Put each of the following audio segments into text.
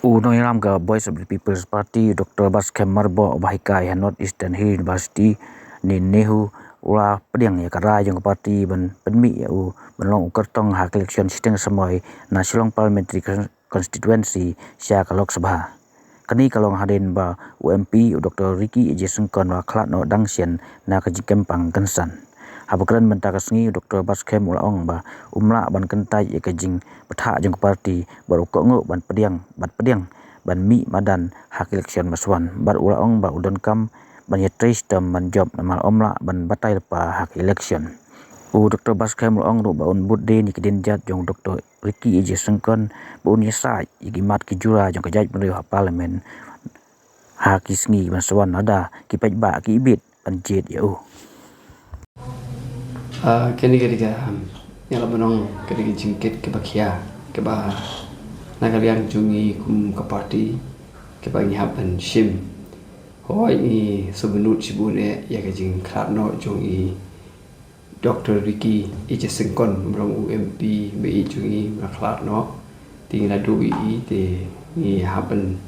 Noiram ka Voice of the People's Party Dr. Baskem Marbo Bahikai North Eastern Hill University ni nehu ura pediang ya kara jong parti ban penmi ya benlong kertong hak election sistem semoy National Parliamentary Constituency sya ka Lok Sabha kani kalong haden ba UMP Dr. Ricky Ejesengkon wa khlat no dangsian na ka jikempang kansan habakran mentakasngi Dr. Baskem ulaong ba umla ban kentai ya kajing petha jong parti baru kongo ban pediang ban mi madan hak election maswan bar ulaong ba udon kam ban ya trace tam ban job namal omla ban batai pa hak election Dr. Baskem ulaong ro ba un budde ni kedin jat jong Dr. Ricky Ejesengkon ba un yasa igimat ki jura jong kajaj meri parlimen hak isngi maswan ada ki pajba ki ibit ban jet ya Kini yang menong kini jingkit ke bakia ke bah nakaliang jungi kum ke parti ke bagi hapan shim hoi ni sebenut sibune ya ke jing kratno jungi Dr. Ricky Ejesengkon berong UMP BI jungi kratno tinggal dua te ni hapan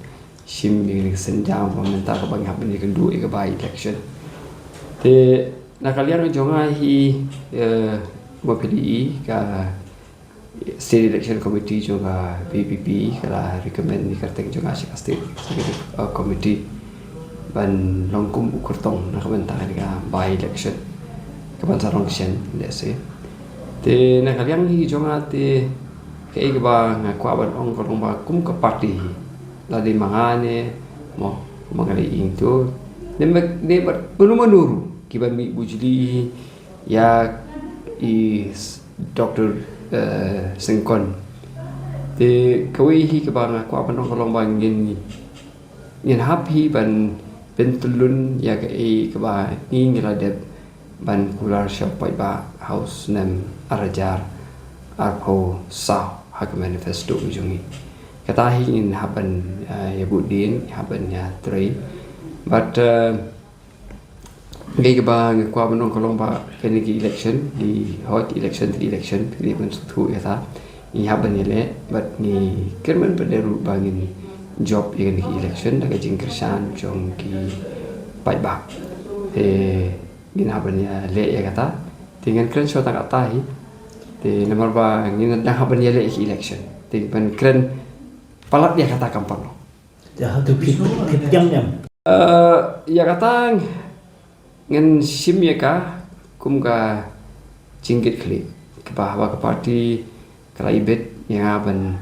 shim ni senjam pemerintah ke bagi hapan ni kedua ke bagi election te nakalian jonga hi PDI ka State Election Committee juga PPP kala recommend ni kerteng jonga State Committee ban longkum ukurtong nakabenta ka by election kaban sarong sen let's say te nakalian hi jonga te kai ba ngakwa ban ong ko ba kum ka party la di mangane mo mangali into ne ba menuru kiban mi bujli ya is Dr. Sengkon te kawi hi ke bang ko apa nong kolong bang ngin happy ban pentulun ya ke ba ni ngila de ban kular shop ba house nem arajar arpo sa hak manifesto ujungi kata hi in happen ya budin happen ya three but Gaya bang kuah menong kolong ba kini election di hot election di pun suatu ya ta ni haban yele but ni kerman penderu bangin job yang di election dah kajing kersan jong ki pai ba ni haban ya le ya kata dengan keren so tak kata hi te nomor ba ni dah haban yele election te ban keren palat dia kata kampang lo dah tu yang ya kata ngan sim ya ka kum ka jingkit kli ke bahwa ke parti kala ibet yang aban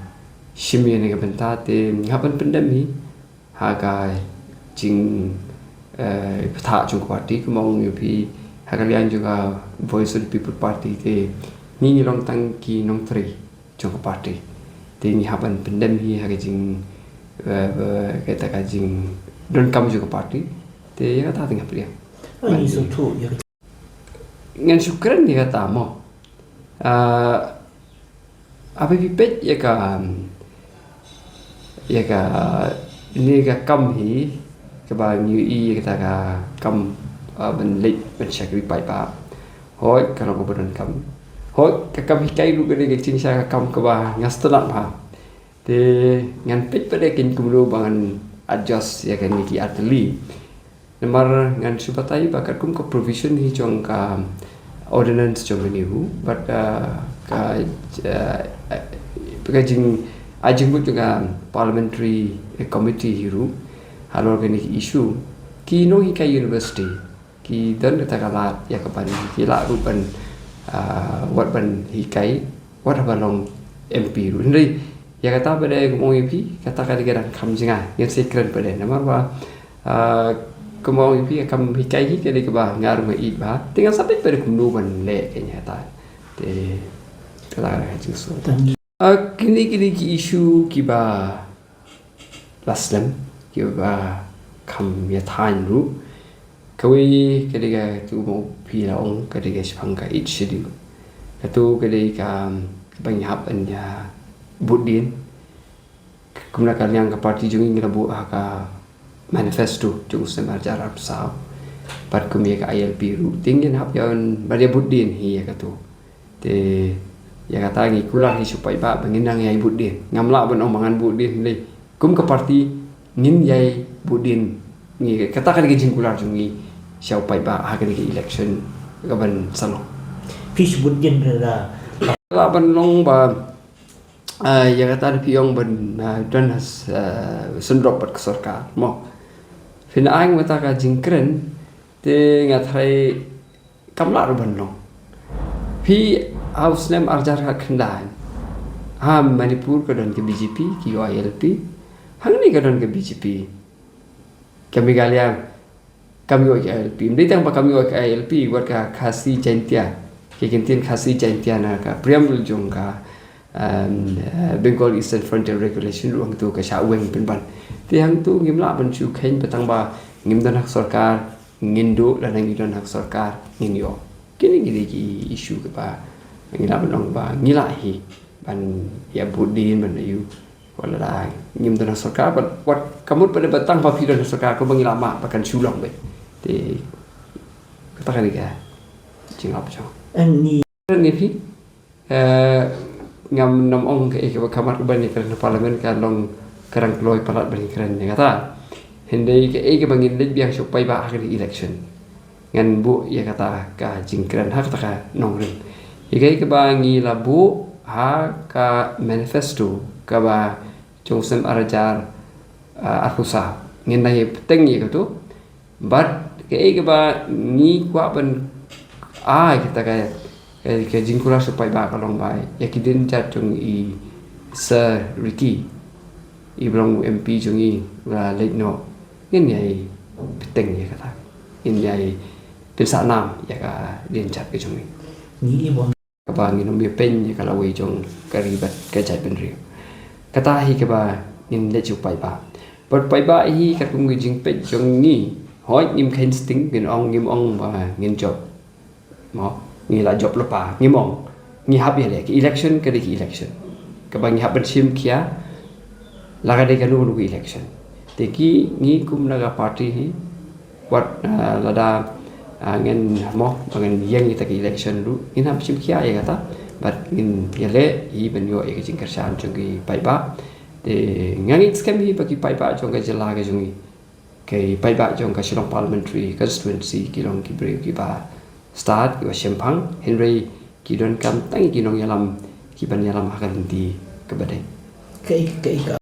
sim ya ne bentate ngaban pandemi haga jing petha chung parti kumong yupi hagalian juga Voice of the People Party te ni long tang ki nong tri chung parti te ni haban pandemi haga jing kata ka jing don kam juga parti te ya kata tengah pria ini suatu ya ngan syukran dia kata mo apa pipet ya ka ni ka kam hi ka ba new i kata ka kam ben lek ben syakri pai pa hoi kalau ko ben kam hoi ka kam hi kai lu ke cing sa ka kam ka ba ngastana pa te ngan pet pada kin kumlu bangan adjust ya kan ni atli Nomor ngan subatai bakat kum ko provision hi jong ka ordinance jong ni hu but ka jing ajing bu juga parliamentary committee hiru hal organic issue ki no hi ka university ki dan ta kala ya ka ban ki la ru ban wat ban hi kai wat ba long MP ru ni ya kata pada ngomong MP kata ka diga kam jinga yang secret pada nomor ba Kemau ipi akan hikai hika di kebah ngaruh mai ba tinggal sampai pada kumdu ban le kenya ta te kala jusu kini ki isu ki ba laslam ki ba kam ya than ru kawi kediga tu mo pi la ong kediga sipang ka it shidi tu kediga bang hap an ya budin kumna kaliang ka parti jungi ngirabu ka manifesto chung semar jarap sao pat kumye ka ILP ru tingin hap yon badia budin hi ya katu te ya kata ngi kula hi supai ba banginang ya budin ngamla ban omangan budin le kum ke parti nin yai budin ni katakan ke jingkular jungi siau pai ba ha ke election ka ban salong Fish would yen ra la ban long ba ya kata piong ban dan has sendrop bat sarkar mo fina ang mata ka jingkren te ngathai kamla ro ban long phi house name arjar ka khandan ha manipur ka don ke BJP ki ILP hang ni ka don ke BJP kami galian kami ke ILP mdi tang pa kami ke ILP buat ka khasi jantia ke kintin khasi jantia na ka preamble jong ka Bengal Eastern Frontier Regulation ruang tu ka sha weng pen ban ti hang tu ngim la ban chu khen petang ba ngim dan hak sarkar ngindu la nang don hak sarkar ngin yo kini gidi ki issue ke ba ngila ban long ba ngila hi ban ya budin ban yu wala la ngim dan hak sarkar wat kamut pada petang pa pi dan sarkar ko bangila ma pakan sulong be ti kata ni ka jing apa jo anh ni ni phi ngam nam ong ke kamar ban ni kan parlimen kan long kerang loy palat ban keren ya kata hende ke bangin lek biang supai ba hari election ngan bu ya kata ka jingkran ha kata ka nongren ke bangi la bu ha ka manifesto ka ba josem arajar akusa ngin dai teng ye tu but ke ba ni kwa ban kita ka ke jingkura supai ba kalong bai ya kidin chat chung I Sir Ricky I belong MP chung I la late no ngin yai teng ya kata in yai pensa nam ya ka din chat ke chung ni bon ka ba ngin mi pen ya kala wei chung karibat ka chat ben ri kata hi ke ba in le chu pai ba but pai ba hi ka kum gi jing pe chung ni hoi nim khen sting ngin ong ba ngin job mo ni la job lepa ni mong ni hab ya le election ke di election ke bang hab bersim kia la ga de ka nu election te ki ni kum naga party hi wat la da ngen mo ngen yang kita ke election lu in hab sim kia ya kata but in ya le I ben yo e ke jingkar shan chung ki pai ba te ngang scam hi pa ki pai ba chung ka jela ga jungi ke pai ba chung ka Shillong parliamentary constituency ki long ki bre ki ba start ki Shempang Henry ki don kam tang ki nong yalam ki ban yalam akan di kebadai cái